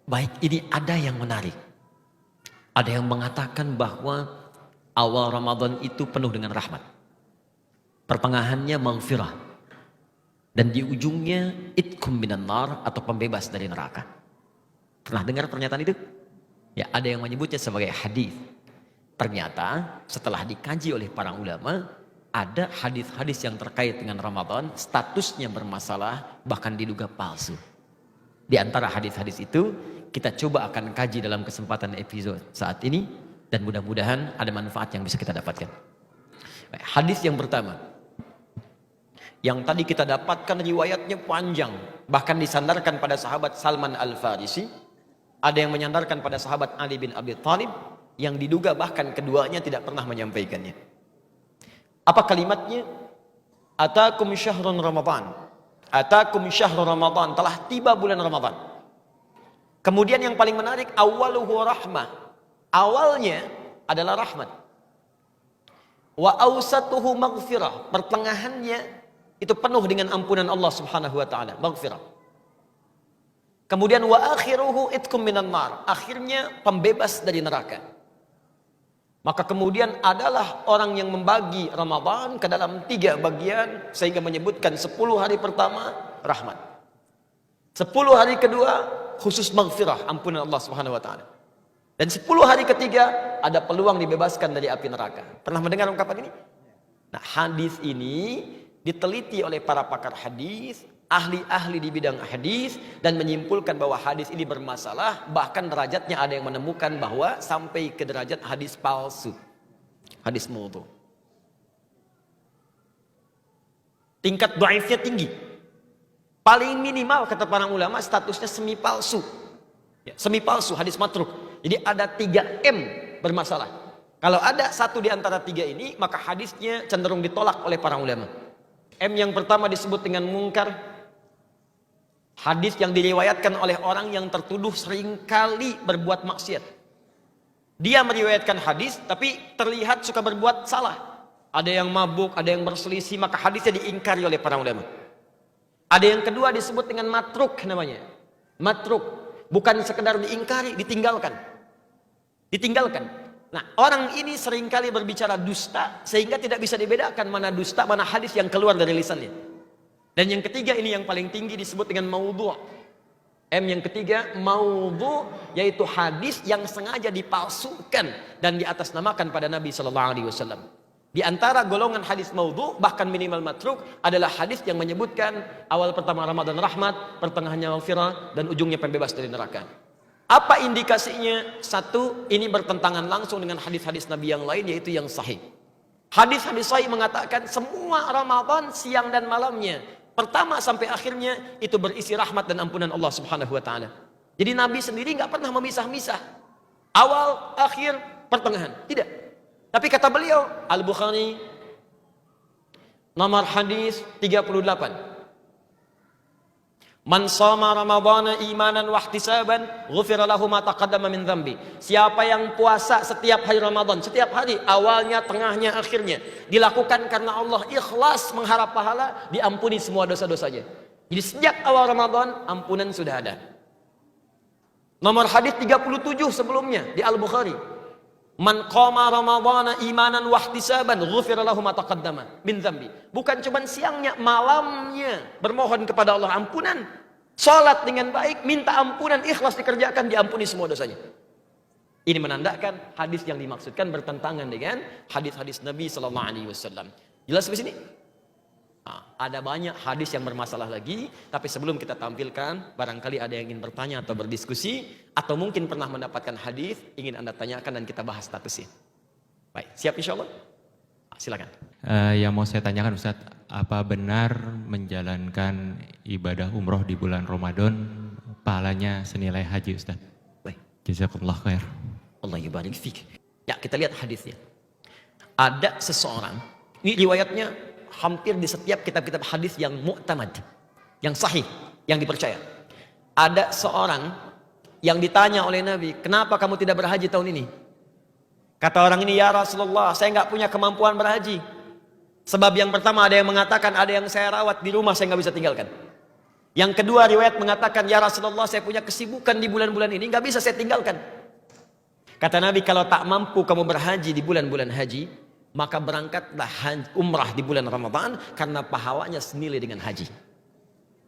Baik, ini ada yang menarik. Ada yang mengatakan bahwa awal Ramadan itu penuh dengan rahmat. Pertengahannya maghfirah. Dan di ujungnya itkum minan nar atau pembebas dari neraka. Pernah dengar pernyataan itu? Ya, ada yang menyebutnya sebagai hadis. Ternyata setelah dikaji oleh para ulama, ada hadis-hadis yang terkait dengan Ramadan, statusnya bermasalah, bahkan diduga palsu. Di antara hadis-hadis itu, kita coba akan kaji dalam kesempatan episode saat ini, dan mudah-mudahan ada manfaat yang bisa kita dapatkan. Hadis yang pertama, yang tadi kita dapatkan riwayatnya panjang, bahkan disandarkan pada sahabat Salman Al-Farisi, ada yang menyandarkan pada sahabat Ali bin Abi Thalib, yang diduga bahkan keduanya tidak pernah menyampaikannya. Apa kalimatnya? Atakum syahrun Ramadan. Atakum syahrun Ramadan. Telah tiba bulan Ramadan. Kemudian yang paling menarik, awaluhu rahmah. Awalnya adalah rahmat. Wa awsatuhu maghfirah. Pertengahannya itu penuh dengan ampunan Allah Subhanahu wa taala, maghfirah. Kemudian wa akhiruhu itkum minan nar. Akhirnya pembebas dari neraka. Maka kemudian adalah orang yang membagi Ramadan ke dalam 3 bagian, sehingga menyebutkan 10 hari pertama rahmat, 10 hari kedua khusus maghfirah, ampunan Allah Subhanahu wa taala, dan 10 hari ketiga ada peluang dibebaskan dari api neraka. Pernah mendengar ungkapan ini? Nah, hadis ini diteliti oleh para pakar hadis, ahli-ahli di bidang hadis, dan menyimpulkan bahwa hadis ini bermasalah. Bahkan derajatnya ada yang menemukan bahwa sampai ke derajat hadis palsu, hadis maudhu. Tingkat dhaifnya tinggi. Paling minimal kata para ulama statusnya semi palsu. Ya, semi palsu, hadis matruk. Jadi ada 3M bermasalah. Kalau ada satu di antara 3 ini, maka hadisnya cenderung ditolak oleh para ulama. M yang pertama disebut dengan mungkar. Hadis yang diriwayatkan oleh orang yang tertuduh seringkali berbuat maksiat. Dia meriwayatkan hadis tapi terlihat suka berbuat salah. Ada yang mabuk, ada yang berselisih, maka hadisnya diingkari oleh para ulama. Ada yang kedua disebut dengan matruk namanya. Matruk, bukan sekedar diingkari, ditinggalkan. Ditinggalkan. Nah, orang ini seringkali berbicara dusta sehingga tidak bisa dibedakan mana dusta, mana hadis yang keluar dari lisannya. Dan yang ketiga ini yang paling tinggi disebut dengan maudhu'. M yang ketiga maudhu', yaitu hadis yang sengaja dipalsukan dan diatasnamakan pada Nabi SAW. Di antara golongan hadis maudhu', bahkan minimal matruk, adalah hadis yang menyebutkan awal pertama Ramadan rahmat, pertengahannya maghfirah, dan ujungnya pembebas dari neraka. Apa indikasinya? Satu, ini bertentangan langsung dengan hadis-hadis Nabi yang lain, yaitu yang sahih. Hadis-hadis sahih mengatakan semua Ramadan siang dan malamnya, pertama sampai akhirnya, itu berisi rahmat dan ampunan Allah Subhanahu wa taala. Jadi Nabi sendiri nggak pernah memisah-misah awal, akhir, pertengahan, tidak. Tapi kata beliau, Al-Bukhari nomor hadis 38, man shoma ramadhana imanan wa ihtisaban ghufira lahu ma taqaddama min dzambi. Siapa yang puasa setiap hari Ramadan, setiap hari, awalnya, tengahnya, akhirnya, dilakukan karena Allah, ikhlas mengharap pahala, diampuni semua dosa-dosanya. Jadi sejak awal Ramadan ampunan sudah ada. Nomor hadis 37 sebelumnya di Al-Bukhari, man qama ramadhana imanan wa ihtisaban ghufira lahu ma taqaddama min dzambi. Bukan cuma siangnya, malamnya bermohon kepada Allah ampunan, salat dengan baik, minta ampunan, ikhlas dikerjakan, diampuni semua dosanya. Ini menandakan hadis yang dimaksudkan bertentangan dengan hadis-hadis Nabi sallallahu alaihi wasallam. Jelas di sini? Nah, ada banyak hadis yang bermasalah lagi, tapi sebelum kita tampilkan, barangkali ada yang ingin bertanya atau berdiskusi, atau mungkin pernah mendapatkan hadis ingin Anda tanyakan dan kita bahas statusnya. Baik, siap insyaallah? Silakan. Yang mau saya tanyakan Ustaz, apa benar menjalankan ibadah umroh di bulan Ramadan pahalanya senilai haji Ustaz? Baik. Jazakumullah khair. Allah yubarik fik. Ya, kita lihat hadisnya. Ada seseorang, ini riwayatnya hampir di setiap kitab-kitab hadis yang mu'tamad, yang sahih, yang dipercaya. Ada seorang yang ditanya oleh Nabi, kenapa kamu tidak berhaji tahun ini? Kata orang ini, ya Rasulullah, saya nggak punya kemampuan berhaji. Sebab yang pertama, ada yang mengatakan, ada yang saya rawat di rumah, saya nggak bisa tinggalkan. Yang kedua, riwayat mengatakan, ya Rasulullah, saya punya kesibukan di bulan-bulan ini, nggak bisa saya tinggalkan. Kata Nabi, kalau tak mampu kamu berhaji di bulan-bulan haji, maka berangkatlah umrah di bulan Ramadan, karena pahalanya senilai dengan haji.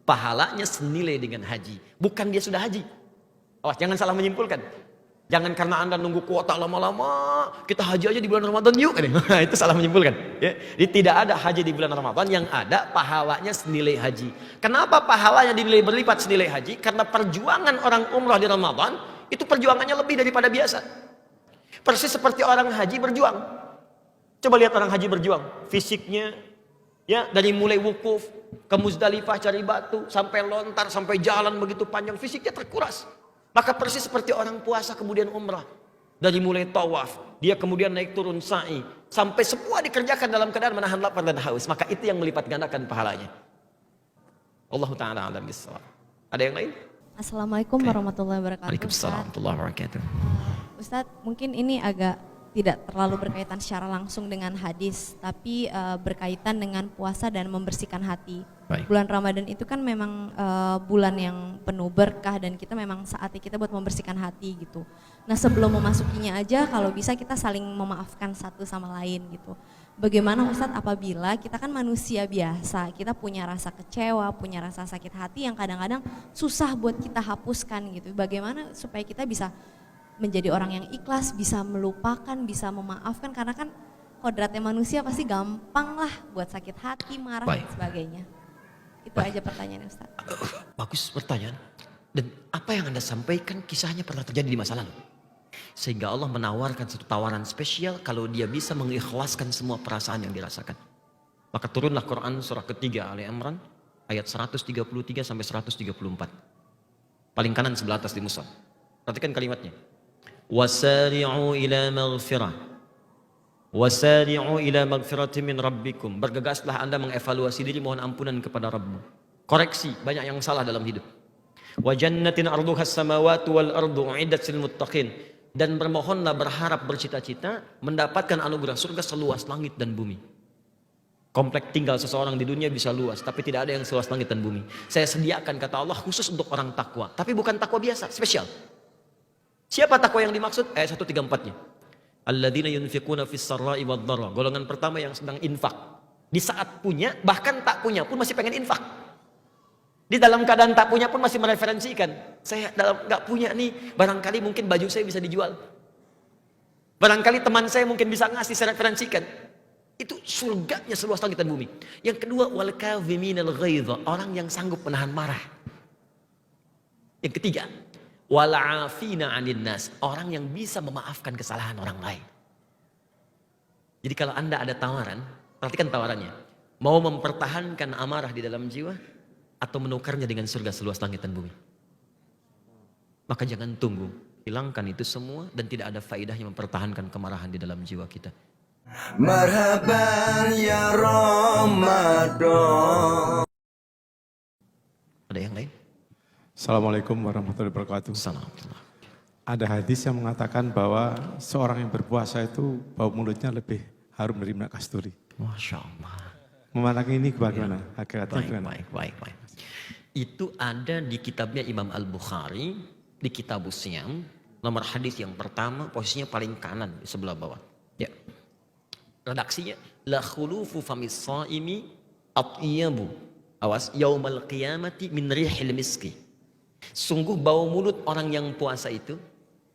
Pahalanya senilai dengan haji. Bukan dia sudah haji. Awas, jangan salah menyimpulkan. Jangan karena Anda nunggu kuota lama-lama, kita haji aja di bulan Ramadan yuk. Itu salah menyimpulkan. Ya. Jadi tidak ada haji di bulan Ramadan, yang ada pahalanya senilai haji. Kenapa pahalanya dinilai berlipat senilai haji? Karena perjuangan orang umrah di Ramadan, itu perjuangannya lebih daripada biasa. Persis seperti orang haji berjuang. Coba lihat orang haji berjuang. Fisiknya, ya, dari mulai wukuf, ke Muzdalifah cari batu, sampai lontar, sampai jalan begitu panjang, fisiknya terkuras. Maka persis seperti orang puasa kemudian umrah. Dari mulai tawaf, dia kemudian naik turun sa'i, sampai semua dikerjakan dalam keadaan menahan lapar dan haus. Maka itu yang melipat gandakan pahalanya. Allahu ta'ala a'lam bissawab. Ada yang lain? Assalamualaikum warahmatullahi wabarakatuh. Waalaikumsalam warahmatullahi wabarakatuh. Ustadz, mungkin ini agak tidak terlalu berkaitan secara langsung dengan hadis, tapi berkaitan dengan puasa dan membersihkan hati. Baik. Bulan Ramadan itu kan memang bulan yang penuh berkah, dan kita memang saatnya kita buat membersihkan hati gitu. Nah, sebelum memasukinya aja kalau bisa kita saling memaafkan satu sama lain gitu. Bagaimana Ustadz apabila kita kan manusia biasa, kita punya rasa kecewa, punya rasa sakit hati yang kadang-kadang susah buat kita hapuskan gitu. Bagaimana supaya kita bisa menjadi orang yang ikhlas, bisa melupakan, bisa memaafkan, karena kan kodratnya manusia pasti gampang lah buat sakit hati, marah, dan sebagainya. Itu aja pertanyaannya Ustaz. Bagus pertanyaan. Dan apa yang Anda sampaikan kisahnya pernah terjadi di masa lalu. Sehingga Allah menawarkan satu tawaran spesial kalau dia bisa mengikhlaskan semua perasaan yang dirasakan. Maka turunlah Quran surah ketiga Ali Imran ayat 133 sampai 134. Paling kanan sebelah atas di mushaf. Perhatikan kalimatnya. Wasari'u ila maghfirah. Wasari'u ila maghfiratin min rabbikum. Bergegaslah Anda mengevaluasi diri, mohon ampunan kepada Rabbmu. Koreksi, banyak yang salah dalam hidup. Wa jannatin arduha as-samawati wal ardu u'iddat lil muttaqin. Dan bermohonlah, berharap, bercita-cita mendapatkan anugerah surga seluas langit dan bumi. Komplek tinggal seseorang di dunia bisa luas, tapi tidak ada yang seluas langit dan bumi. Saya sediakan, kata Allah, khusus untuk orang takwa. Tapi bukan takwa biasa, spesial. Siapa takwa yang dimaksud? Ayat 134-nya. Alladzina yunfiquna fis sarra'i wad dharra. Golongan pertama yang sedang infak. Di saat punya, bahkan tak punya pun masih pengen infak. Di dalam keadaan tak punya pun masih mereferensikan. Saya dalam nggak punya nih, barangkali mungkin baju saya bisa dijual. Barangkali teman saya mungkin bisa ngasih, saya referensikan. Itu surganya seluas langit dan bumi. Yang kedua, wal kadhiminal ghaidha, orang yang sanggup menahan marah. Yang ketiga, wal 'afina 'anil nas, orang yang bisa memaafkan kesalahan orang lain. Jadi kalau Anda ada tawaran, perhatikan tawarannya. Mau mempertahankan amarah di dalam jiwa atau menukarnya dengan surga seluas langit dan bumi? Maka jangan tunggu, hilangkan itu semua dan tidak ada faedahnya mempertahankan kemarahan di dalam jiwa kita. Marhaban ya Ramadan. Ada yang lain? Assalamualaikum warahmatullahi wabarakatuh. Assalamualaikum. Ada hadis yang mengatakan bahwa seorang yang berpuasa itu bau mulutnya lebih harum dari minyak kasturi. Masya Allah. Memandang ini bagaimana? Hakikatnya gimana? Baik. Itu ada di kitabnya Imam Al-Bukhari, di Kitabus Siyam, nomor hadis yang pertama, posisinya paling kanan di sebelah bawah. Ya. Redaksinya, la khulufu famis shaimi atyabu. Awas, yaumal qiyamati min rihil miski. Sungguh bau mulut orang yang puasa itu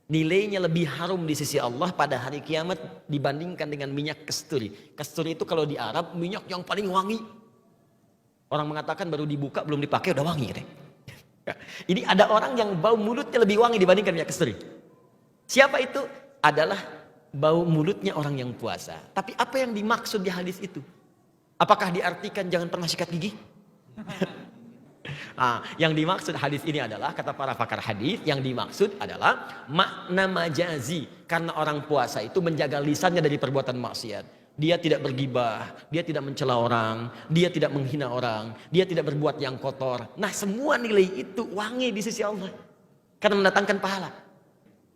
nilainya lebih harum di sisi Allah pada hari kiamat dibandingkan dengan minyak kasturi. Kasturi itu kalau di Arab minyak yang paling wangi. Orang mengatakan baru dibuka belum dipakai udah wangi deh. Ini ada orang yang bau mulutnya lebih wangi dibandingkan minyak kasturi. Siapa itu? Adalah bau mulutnya orang yang puasa. Tapi apa yang dimaksud di hadis itu? Apakah diartikan jangan pernah sikat gigi? Nah, yang dimaksud hadis ini adalah, kata para pakar hadis, yang dimaksud adalah makna majazi, karena orang puasa itu menjaga lisannya dari perbuatan maksiat. Dia tidak bergibah, dia tidak mencela orang, dia tidak menghina orang, dia tidak berbuat yang kotor. Nah, semua nilai itu wangi di sisi Allah karena mendatangkan pahala.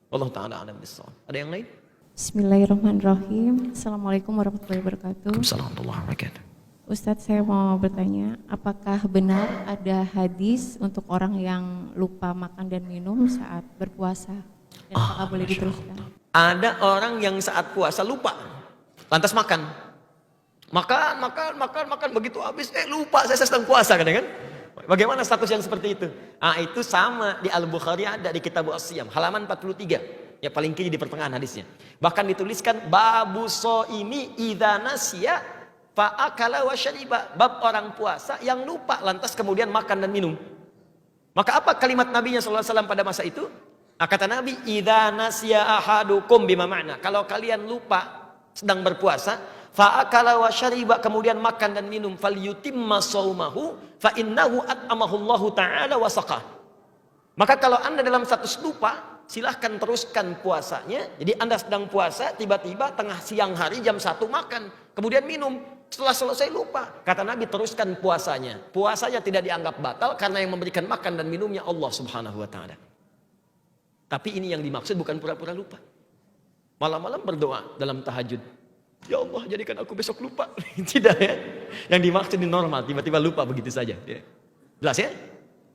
Allah taala alam bissawab. Ada yang lain? Bismillahirrahmanirrahim. Assalamualaikum warahmatullahi wabarakatuh. Waalaikumsalam warahmatullahi wabarakatuh. Ustadz, saya mau bertanya, apakah benar ada hadis untuk orang yang lupa makan dan minum saat berpuasa? Dan apakah boleh diteruskan? Ada orang yang saat puasa lupa, lantas makan. Makan, begitu habis, lupa saya sedang puasa kan? Bagaimana status yang seperti itu? Itu sama di Al-Bukhari, ada di Kitab As-Siyam, halaman 43. Ya paling kiri di pertengahan hadisnya. Bahkan dituliskan, babu so'imi idza nasiya fa'akala wa syariba. Bab orang puasa yang lupa, lantas kemudian makan dan minum. Maka apa kalimat Nabinya SAW pada masa itu? Kata Nabi, idza nasiya ahadukum bima ma'na. Kalau kalian lupa sedang berpuasa, fa'akala wa syariba, kemudian makan dan minum, falyutimma shaumahu fa innahu at'amahu Allah taala wa saqah. Maka kalau Anda dalam status lupa, silahkan teruskan puasanya. Jadi Anda sedang puasa, tiba-tiba tengah siang hari jam 1 makan, kemudian minum. Setelah selesai lupa, kata Nabi, teruskan puasanya. Puasanya tidak dianggap batal karena yang memberikan makan dan minumnya Allah Subhanahu wa taala. Tapi ini yang dimaksud bukan pura-pura lupa. Malam-malam berdoa dalam tahajud, ya Allah jadikan aku besok lupa. Tidak ya. Yang dimaksud ini normal, tiba-tiba lupa begitu saja. Ya. Jelas ya?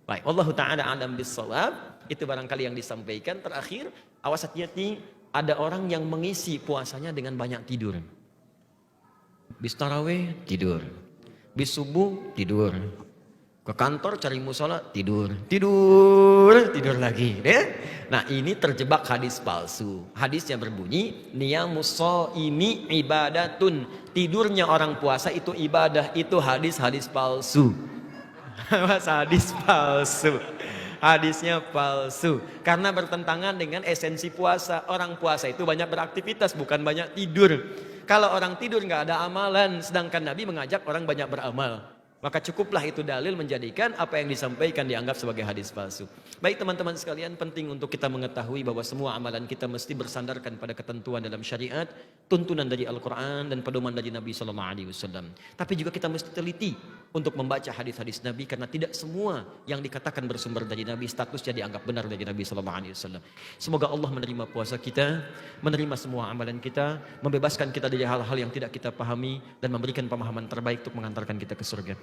Baik, wallahu taala a'lam bissawab. Itu barangkali yang disampaikan. Terakhir, awas hati-hati, ada orang yang mengisi puasanya dengan banyak tidur. Bis tarawih tidur, bis subuh tidur, ke kantor cari musola tidur lagi. Ya? Nah ini terjebak hadis palsu. Hadisnya berbunyi, niyamus shaimi ibadatun. Tidurnya orang puasa itu ibadah. Itu hadis palsu. Hadis palsu. Hadisnya palsu. Karena bertentangan dengan esensi puasa. Orang puasa itu banyak beraktivitas, bukan banyak tidur. Kalau orang tidur nggak ada amalan, sedangkan Nabi mengajak orang banyak beramal. Maka cukuplah itu dalil menjadikan apa yang disampaikan dianggap sebagai hadis palsu. Baik teman-teman sekalian, penting untuk kita mengetahui bahwa semua amalan kita mesti bersandarkan pada ketentuan dalam syariat, tuntunan dari Al-Quran dan pedoman dari Nabi SAW. Tapi juga kita mesti teliti untuk membaca hadis-hadis Nabi, karena tidak semua yang dikatakan bersumber dari Nabi statusnya dianggap benar dari Nabi SAW. Semoga Allah menerima puasa kita, menerima semua amalan kita, membebaskan kita dari hal-hal yang tidak kita pahami, dan memberikan pemahaman terbaik untuk mengantarkan kita ke surga.